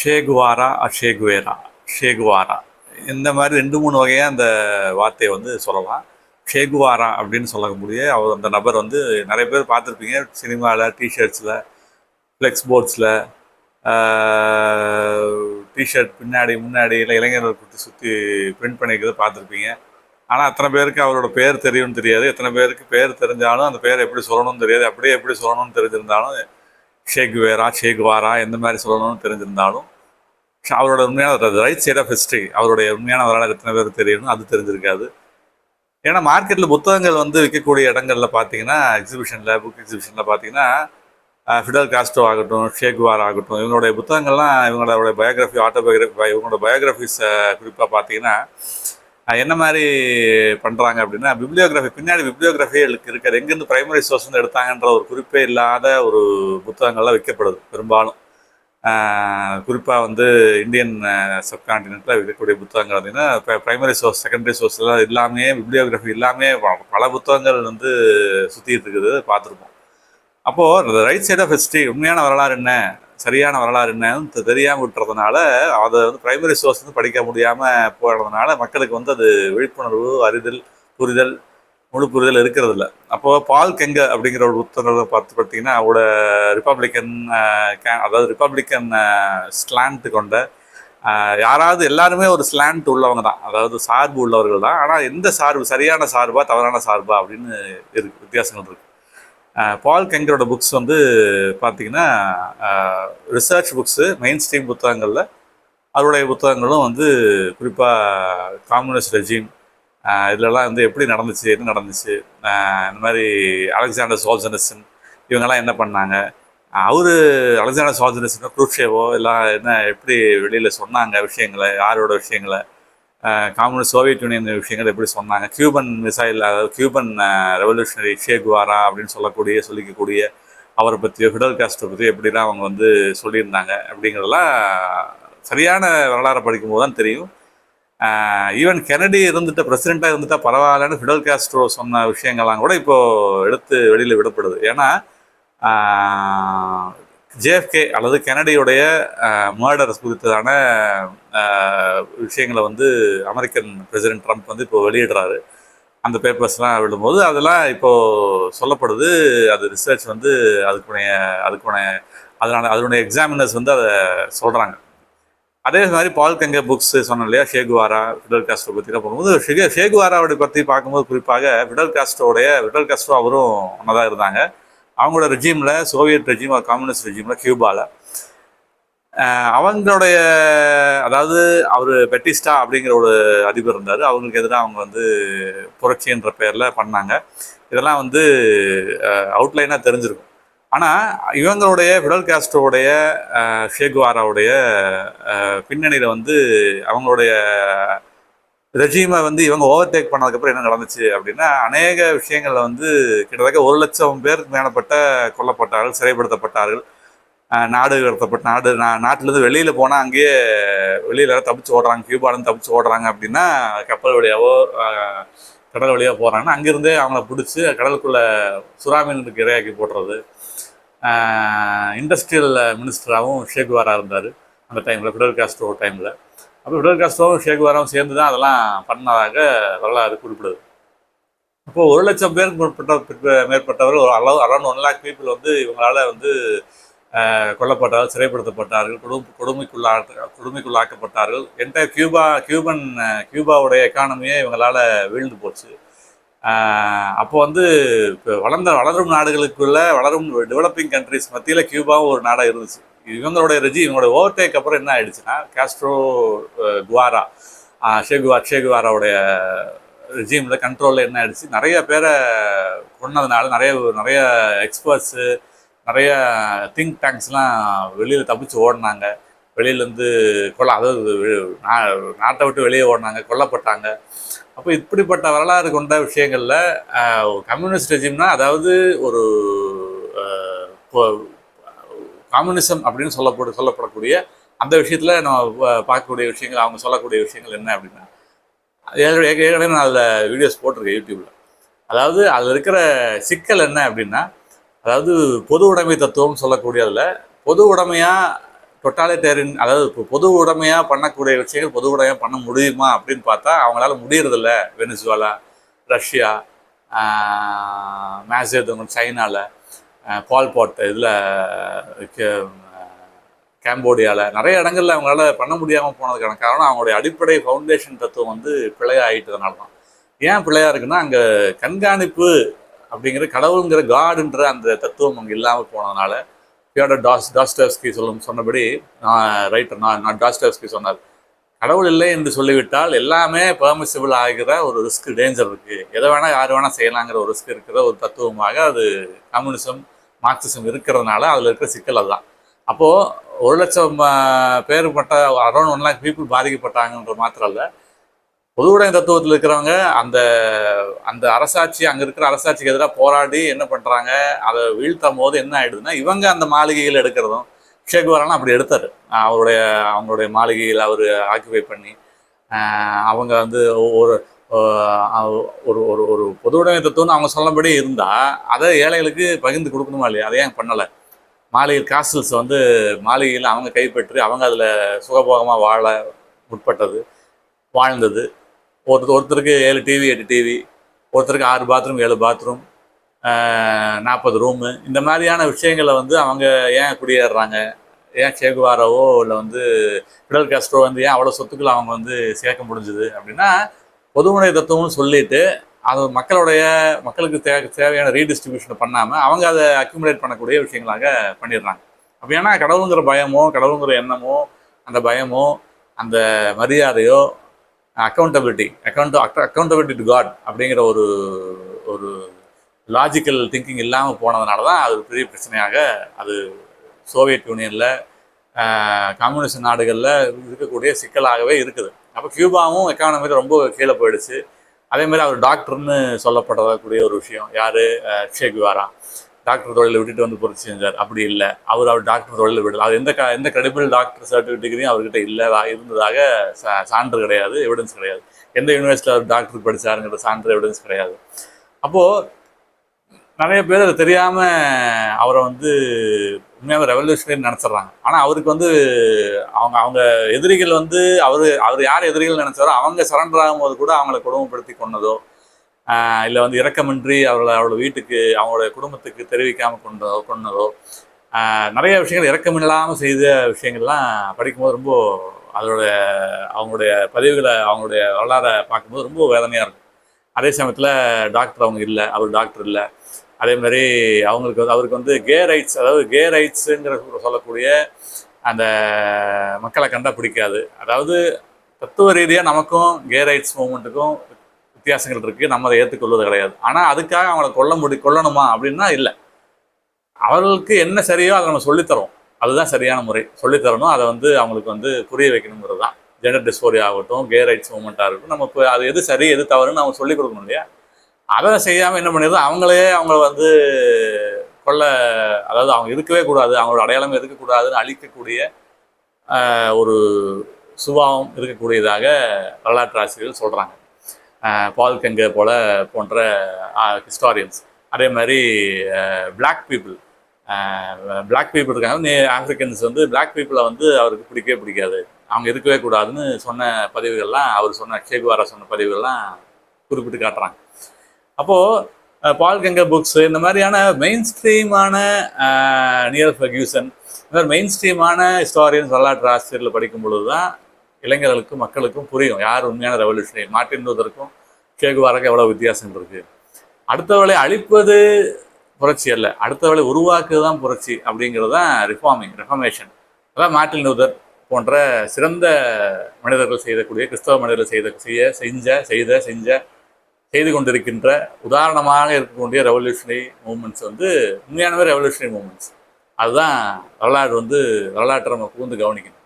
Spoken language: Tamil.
ஷேகுவாரா ஷேகுவேரா ஷேகுவாரா இந்த மாதிரி 2 3 வகையாக அந்த வார்த்தையை வந்து சொல்லலாம். ஷேகுவாரா அப்படின்னு சொல்லக்கூடிய அவர் அந்த நபர் வந்து நிறைய பேர் பார்த்துருப்பீங்க. சினிமாவில், டிஷர்ட்ஸில், ஃப்ளெக்ஸ் போர்ட்ஸில், டிஷர்ட் பின்னாடி முன்னாடி இல்லை இளைஞர்கள் சுற்றி சுற்றி பிரிண்ட் பண்ணிக்கிறத பார்த்துருப்பீங்க. ஆனால் அத்தனை பேருக்கு அவரோட பேர் தெரியும்னு தெரியாது. எத்தனை பேருக்கு பேர் தெரிஞ்சாலும் அந்த பேர் எப்படி சொல்லணும்னு தெரியாது. அப்படியே எப்படி சொல்லணும்னு தெரிஞ்சிருந்தாலும் ஷேகுவேரா ஷேகுவாரா எந்த மாதிரி சொல்லணும்னு தெரிஞ்சிருந்தாலும் அவரோட உண்மையான ரைட் சைட் ஆஃப் ஹிஸ்ட்ரி, அவருடைய உண்மையான வரலாறு எத்தனை பேருக்கு தெரியணும் அது தெரிஞ்சிருக்காது. ஏன்னா மார்க்கெட்டில் புத்தகங்கள் வந்து விற்கக்கூடிய இடங்களில் பார்த்தீங்கன்னா, எக்ஸிபிஷனில், புக் எக்ஸிபிஷனில் பார்த்தீங்கன்னா, ஃபிடல் காஸ்ட்ரோ ஆகட்டும், ஷேகுவார் ஆகட்டும், இவங்களுடைய புத்தகங்கள்லாம் இவங்களோட பயோகிராஃபி, ஆட்டோபயோகிராஃபி, இவங்களோட பயோகிராஃபிஸை குறிப்பாக பார்த்தீங்கன்னா என்ன மாதிரி பண்ணுறாங்க அப்படின்னா, பிப்ளியோகிராஃபி பின்னாடி பிப்ளியோகிராஃபியே இருக்கிறது எங்கேருந்து பிரைமரி சோர்ஸ் வந்து எடுத்தாங்கன்ற ஒரு குறிப்பே இல்லாத ஒரு புத்தகங்கள்லாம் விற்கப்படுது பெரும்பாலும். குறிப்பாக வந்து இந்தியன் சப்கான்டினென்ட்டில் விற்கக்கூடிய புத்தகங்கள் பார்த்தீங்கன்னா, பிரைமரி சோர்ஸ், செகண்டரி சோர்ஸ்லாம் இல்லாமே, பிப்ளியோகிராஃபி இல்லாமே பல புத்தகங்கள் வந்து சுற்றிட்டு இருக்குது பார்த்துருப்போம். அப்போது அந்த ரைட் சைட் ஆஃப் ஹிஸ்ட்ரி, உண்மையான வரலாறு என்ன, சரியான வரலாறு என்னன்னு தெரியாமல் விட்டுறதுனால, அதை வந்து பிரைமரி சோர்ஸ் வந்து படிக்க முடியாமல் போகிறதுனால மக்களுக்கு வந்து அது விழிப்புணர்வு, அறிதல், புரிதல், முழு புரிதல் இருக்கிறது இல்லை. அப்போது பால் கெங்க அப்படிங்கிற ஒரு புத்தகங்களை பார்த்தீங்கன்னா, அவரோட ரிப்பப்ளிக்கன் அதாவது ரிப்பப்ளிக்கன் ஸ்லாண்ட் கொண்ட யாராவது எல்லாருமே ஒரு ஸ்லாண்ட் உள்ளவங்க தான், அதாவது சார்பு உள்ளவர்கள் தான். ஆனால் எந்த சார்பு, சரியான சார்பா தவறான சார்பா அப்படின்னு வித்தியாசங்கள் இருக்குது. பால் கெங்கரோட புக்ஸ் வந்து பார்த்திங்கன்னா ரிசர்ச் புக்ஸு, மெயின் ஸ்ட்ரீம் புத்தகங்களில் அவருடைய புத்தகங்களும் வந்து குறிப்பாக காம்யூனிஸ்ட் ரெஜிம் இதிலலாம் வந்து எப்படி நடந்துச்சு, என்ன நடந்துச்சு, இந்த மாதிரி அலெக்சாண்டர் சோல்ஜனிசன் இவங்கெல்லாம் என்ன பண்ணாங்க, அவர் அலெக்சாண்டர் சோல்ஜனிசனோ குரூஷேவோ எல்லாம் என்ன எப்படி வெளியில் சொன்னாங்க விஷயங்களை, யாரோட விஷயங்களை, காம்யூனிஸ்ட் சோவியத் யூனியன் விஷயங்கள் எப்படி சொன்னாங்க, கியூபன் மிசைல், அதாவது கியூபன் ரெவல்யூஷனரி ஷேகுவாரா அப்படின்னு சொல்லிக்கக்கூடிய அவரை பற்றியோ ஃபிடல் காஸ்ட்ரோ பற்றியோ எப்படிலாம் அவங்க வந்து சொல்லியிருந்தாங்க அப்படிங்கிறதெல்லாம் சரியான வரலாறை படிக்கும்போது தான் தெரியும். ஈவன் கெனடி இருந்துட்டு பிரசிடெண்ட்டாக இருந்துட்டால் பரவாயில்லன்னு ஃபிடல் காஸ்ட்ரோ சொன்ன விஷயங்கள்லாம் கூட இப்போது எடுத்து வெளியில் விடப்படுது. ஏன்னா ஜேஎஃப்கே அல்லது கெனடியுடைய மர்டர்ஸ் குறித்ததான விஷயங்களை வந்து அமெரிக்கன் பிரசிடென்ட் ட்ரம்ப் வந்து இப்போ வெளியிடுறாரு. அந்த பேப்பர்ஸ்லாம் விடும்போது அதெல்லாம் இப்போது சொல்லப்படுது. அது ரிசர்ச் வந்து அதுக்குடைய அதனுடைய எக்ஸாமினர்ஸ் வந்து அதை சொல்கிறாங்க. அதே மாதிரி பால் கெங்க புக்ஸ் சொன்னோம் இல்லையா, ஷேகுவாரா, ஃபிடல் காஸ்ட்ரோ பற்றிலாம் போகும்போது ஷேகுவாராவோட பற்றி பார்க்கும்போது குறிப்பாக ஃபிடல் காஸ்ட்ரோ அவரும் ஒன்றா இருந்தாங்க. அவங்களோட ரெஜிமில், சோவியத் ரெஜிம், கம்யூனிஸ்ட் ரெஜிமில், கியூபாவில் அவங்களுடைய, அதாவது அவர் பெட்டிஸ்டா அப்படிங்கிற ஒரு அதிபர் இருந்தார். அவங்களுக்கு எதிராக அவங்க வந்து புரட்சின்ற பேரில் பண்ணாங்க. இதெல்லாம் வந்து அவுட்லைனாக தெரிஞ்சிருக்கும். ஆனால் இவங்களுடைய ஃபிடல் காஸ்ட்ரோவுடைய ஷேகுவாராவுடைய பின்னணியில் வந்து அவங்களுடைய ரெஜிமை வந்து இவங்க ஓவர்டேக் பண்ணதுக்கப்புறம் என்ன நடந்துச்சு அப்படின்னா, அநேக விஷயங்களில் வந்து கிட்டத்தட்ட 1,00,000 பேருக்கு மேற்பட்ட கொல்லப்பட்டார்கள், சிறைப்படுத்தப்பட்டார்கள், நாடு கடத்தப்பட்ட நாட்டிலேருந்து வெளியில் போனால் அங்கேயே வெளியில் தப்பிச்சு ஓடுறாங்க, கியூபாலேருந்து தப்பிச்சு ஓடுறாங்க அப்படின்னா கப்பல் வழியாவோ கடல் வழியாக போகிறாங்கன்னா அங்கேருந்தே அவங்கள பிடிச்சி கடலுக்குள்ளே சுறாமீனுக்கு இரையாக்கி போடுறது. இண்டஸ்ட்ரியல் மினிஸ்டராகவும் ஷேகுவாரா இருந்தார் அந்த டைமில், ஃபிடல் காஸ்ட்ரோ டைமில். அப்போ ஃபிடல் காஸ்ட்ரோவும் ஷேகுவாராவும் சேர்ந்து தான் அதெல்லாம் பண்ணதாக வரலாறு குறிப்பிடுது. அப்போது 1,00,000 பேருக்கு மேற்பட்டவர்கள், ஒரு அரௌண்ட் 1 lakh பீப்புள் வந்து இவங்களால் வந்து கொல்லப்பட்டார்கள், சிறைப்படுத்தப்பட்டார்கள், கொடுமைக்குள்ளாக்கப்பட்டார்கள். என்டையர் கியூபாவுடைய எக்கானமியே இவங்களால் வீழ்ந்து போச்சு. அப்போ வந்து இப்போ வளரும் நாடுகளுக்குள்ள, வளரும் டெவலப்பிங் கண்ட்ரிஸ் மத்தியில் கியூபாவும் ஒரு நாடாக இருந்துச்சு. இவங்களோட ஓவர்டேக் அப்புறம் என்ன ஆயிடுச்சுன்னா, காஸ்ட்ரோ குவாரா ஷேகுவாராவுடைய ரெஜிமில் கண்ட்ரோலில் என்ன ஆயிடுச்சு, நிறைய பேரை கொன்னதுனால நிறைய எக்ஸ்பர்ட்ஸு, நிறைய திங்க் டேங்க்ஸ்லாம் வெளியில் தப்பிச்சு ஓடினாங்க. வெளியிலேருந்து அதாவது நாட்டை விட்டு வெளியே ஓடினாங்க, கொல்லப்பட்டாங்க. அப்போ இப்படிப்பட்ட வரலாறு கொண்ட விஷயங்களில் கம்யூனிஸ்ட் ரெஜிம்னா, அதாவது ஒரு கம்யூனிசம் அப்படின்னு சொல்லப்படக்கூடிய அந்த விஷயத்தில் நம்ம பார்க்கக்கூடிய விஷயங்கள், அவங்க சொல்லக்கூடிய விஷயங்கள் என்ன அப்படின்னா, ஏற்கனவே நான் அதில் வீடியோஸ் போட்டிருக்கேன் யூடியூப்பில். அதாவது அதில் இருக்கிற சிக்கல் என்ன அப்படின்னா, அதாவது பொது உடைமை தத்துவம் சொல்லக்கூடியதில் பொது உடைமையாக டொட்டாலிட்டேரியன், அதாவது இப்போ பொது உடைமையாக பண்ணக்கூடிய விஷயங்கள் பொது உடைமையாக பண்ண முடியுமா அப்படின்னு பார்த்தா அவங்களால முடியறதில்ல. வெனிசுவேலா, ரஷ்யா, மேசேதோன் சைனாவில், பால்பாட் இதில், கேம்போடியாவில் நிறைய இடங்கள்ல அவங்களால பண்ண முடியாமல் போனதுக்கான காரணம் அவங்களுடைய அடிப்படை ஃபவுண்டேஷன் தத்துவம் வந்து பிழையாயிட்டதுனால தான். ஏன் பிழையா இருக்குன்னா, அங்கே கண்காணிப்பு அப்படிங்கிற கடவுளுங்கிற காடுன்ற அந்த தத்துவம் அங்கே இல்லாமல் போனதுனால, தியோடர் டாஸ்டாவ்ஸ்கி சொன்னபடி, ரைட்டர் நான் டாஸ்டாவ்ஸ்கி சொன்னார், கடவுள் இல்லை என்று சொல்லிவிட்டால் எல்லாமே பெர்மிசிபிள் ஆகிற ஒரு ரிஸ்க், டேஞ்சர் இருக்கு, எதை வேணா யார் வேணா செய்யலாங்கிற ஒரு ரிஸ்க் இருக்கிற ஒரு தத்துவமாக அது கம்யூனிசம் மார்க்சிசம் இருக்கிறதுனால அதில் இருக்கிற சிக்கல் அதுதான். அப்போது 1,00,000 பேர் பட்ட அரௌண்ட் 1 lakh பீப்புள் பாதிக்கப்பட்டாங்கன்ற மாத்திரம் இல்லை, பொதுவுடைமை தத்துவத்தில் இருக்கிறவங்க அந்த அந்த அரசாட்சி, அங்கே இருக்கிற அரசாட்சிக்கு எதிராக போராடி என்ன பண்ணுறாங்க, அதை வீழ்த்தும் போது என்ன ஆகிடுதுன்னா, இவங்க அந்த மாளிகையில் எடுக்கிறதும், ஷேகுவாரெல்லாம் அப்படி எடுத்தார். அவங்களுடைய மாளிகையில் அவர் ஆக்குபை பண்ணி அவங்க வந்து ஒரு ஒரு ஒரு ஒரு பொதுவுடைமை தத்துவம்னு அவங்க சொன்னபடி இருந்தால் அதை ஏழைகளுக்கு பகிர்ந்து கொடுக்கணுமா இல்லையா? அதை ஏன் பண்ணலை? மாளிகை காஸ்டல்ஸ் வந்து மாளிகையில் அவங்க கைப்பற்றி அவங்க அதில் சுகபோகமாக வாழ முற்பட்டது, வாழ்ந்தது. ஒருத்தருக்கு 7 டிவி 8 டிவி, ஒருத்தருக்கு 6 பாத்ரூம் 7 பாத்ரூம், 40 ரூமு, இந்த மாதிரியான விஷயங்களை வந்து அவங்க ஏன் குடியேறுறாங்க? ஏன் சேகுவாராவோ இல்லை வந்து பிடல் காஸ்ட்ரோ வந்து ஏன் அவ்வளோ சொத்துக்களை அவங்க வந்து சேர்க்க முடிஞ்சுது அப்படின்னா, பொதுவுடை தத்துவம்னு சொல்லிட்டு அது மக்களுக்கு தேவையான ரீடிஸ்ட்ரிபியூஷனை பண்ணாமல் அவங்க அதை அக்யூமுலேட் பண்ணக்கூடிய விஷயங்களாக பண்ணிடுறாங்க. அப்போ ஏன்னா கடவுளுங்கிற பயமோ, கடவுளுங்கிற எண்ணமோ, அந்த பயமோ, அந்த மரியாதையோ, அக்கௌண்டபிலிட்டி டு காட் அப்படிங்கிற ஒரு ஒரு லாஜிக்கல் திங்கிங் இல்லாமல் போனதுனால தான் அது பெரிய பிரச்சனையாக அது சோவியத் யூனியனில், கம்யூனிஸ்ட் நாடுகளில் இருக்கக்கூடிய சிக்கலாகவே இருக்குது. அப்போ கியூபாவும் எக்கானமியில் ரொம்ப கீழே போயிடுச்சு. அதேமாதிரி அவர் டாக்டர்னு சொல்லப்படக்கூடிய ஒரு விஷயம், யார், சேகுவாரா டாக்டர் தொழிலை விட்டுட்டு வந்து புரட்சி செஞ்சார். அப்படி இல்லை, அவர் டாக்டர் தொழிலை விடல. அது எந்த கிரெடிபிள் டாக்டர் சர்டிஃபிகேட் டிகிரியும் அவர்கிட்ட இருந்ததாக சான்று கிடையாது, எவிடன்ஸ் கிடையாது. எந்த யூனிவர்சிட்டியில் அவர் டாக்டருக்கு படித்தாருங்கிற சான்று எவிடன்ஸ் கிடையாது. அப்போது நிறைய பேர் அது தெரியாமல் அவரை வந்து உண்மையாக ரெவல்யூஷனரி நினச்சிட்றாங்க. ஆனால் அவருக்கு வந்து அவங்க எதிரிகள் வந்து அவர் யார் எதிரிகள் நினச்சாரோ அவங்க சரண்டர் ஆகும்போது கூட அவங்கள கொடுமைப்படுத்தி கொண்டதோ, இல்லை வந்து இரக்கமின்றி அவரோட வீட்டுக்கு அவங்களோட குடும்பத்துக்கு தெரிவிக்காமல் கொண்டதோ, நிறைய விஷயங்கள் இரக்கமில்லாமல் செய்த விஷயங்கள்லாம் படிக்கும்போது ரொம்ப அவங்களுடைய பதிவுகளை, அவங்களுடைய வரலாறை பார்க்கும்போது ரொம்ப வேதனையாக இருக்கும். அதே சமயத்தில் டாக்டர் அவங்க இல்லை, அவர் டாக்டர் இல்லை. அதே மாதிரி அவருக்கு வந்து கே ரைட்ஸ், அதாவது கே ரைட்ஸுங்கிற சொல்லக்கூடிய அந்த மக்களை கண்டா பிடிக்காது. அதாவது தத்துவ ரீதியாக நமக்கும் கே ரைட்ஸ் மூவ்மெண்ட்டுக்கும் வித்தியாசங்கள் இருக்குது, நம்ம அதை ஏற்றுக்கொள்வது கிடையாது. ஆனால் அதுக்காக அவங்கள கொல்லணுமா அப்படின்னா இல்லை. அவர்களுக்கு என்ன சரியோ அதை நம்ம சொல்லித்தரோம், அதுதான் சரியான முறை. சொல்லித்தரணும், அதை வந்து அவங்களுக்கு வந்து புரிய வைக்கணுங்கிறது தான். ஜெண்டர் டிஸ்ஃபோரியா ஆகட்டும், கே ரைட்ஸ் மூவ்மெண்ட்டாக இருக்கட்டும், நம்ம இப்போ அது எது சரி எது தவறுன்னு அவங்க சொல்லிக் கொடுக்கணும் இல்லையா? அதை செய்யாமல் என்ன பண்ணிடுது, அவங்கள வந்து அதாவது அவங்க இருக்கவே கூடாது, அவங்களோட அடையாளமே இருக்கக்கூடாதுன்னு அழிக்கக்கூடிய ஒரு சுபாவம் இருக்கக்கூடியதாக வரலாற்று ஆசிரியர்கள் சொல்கிறாங்க. பால் கெங்கே போன்ற ஹிஸ்டாரியன்ஸ். அதே மாதிரி பிளாக் பீப்புள் இருக்காங்க, ஆஃப்ரிக்கன்ஸ் வந்து பிளாக் பீப்புளை வந்து அவருக்கு பிடிக்கவே பிடிக்காது, அவங்க இருக்கவே கூடாதுன்னு சொன்ன பதிவுகள்லாம், அவர் சொன்ன சேகுவாரா சொன்ன பதிவுகள்லாம் குறிப்பிட்டு காட்டுறாங்க. அப்போது பால் கெங்கே புக்ஸ், இந்த மாதிரியான மெயின் ஸ்ட்ரீமான நியல் ஃபெர்கியூசன், இந்த மாதிரி மெயின் ஸ்ட்ரீமான ஹிஸ்டாரியன்ஸ் வரலாற்று ஆசிரியர்கள் படிக்கும் பொழுது தான் இளைஞர்களுக்கும் மக்களுக்கும் புரியும் யார் உண்மையான ரெவல்யூஷனரி. மார்ட்டின் லூதருக்கும் சேகுவாராக்கும் எவ்வளோ வித்தியாசம் இருக்குது. அடுத்தவளை அழிப்பது புரட்சி அல்ல, அடுத்தவளை உருவாக்குறது தான் புரட்சி அப்படிங்கிறது தான் ரெஃபார்மேஷன். அதான் மார்ட்டின் லூதர் போன்ற சிறந்த மனிதர்கள் செய்யக்கூடிய, கிறிஸ்தவ மனிதர்கள் செய்து கொண்டிருக்கின்ற உதாரணமாக இருக்கக்கூடிய ரெவல்யூஷனரி மூவ்மெண்ட்ஸ் வந்து உண்மையானவே ரெவல்யூஷனரி மூவ்மெண்ட்ஸ். அதுதான் வரலாற்றை நம்ம கூர்ந்து கவனிக்கணும்.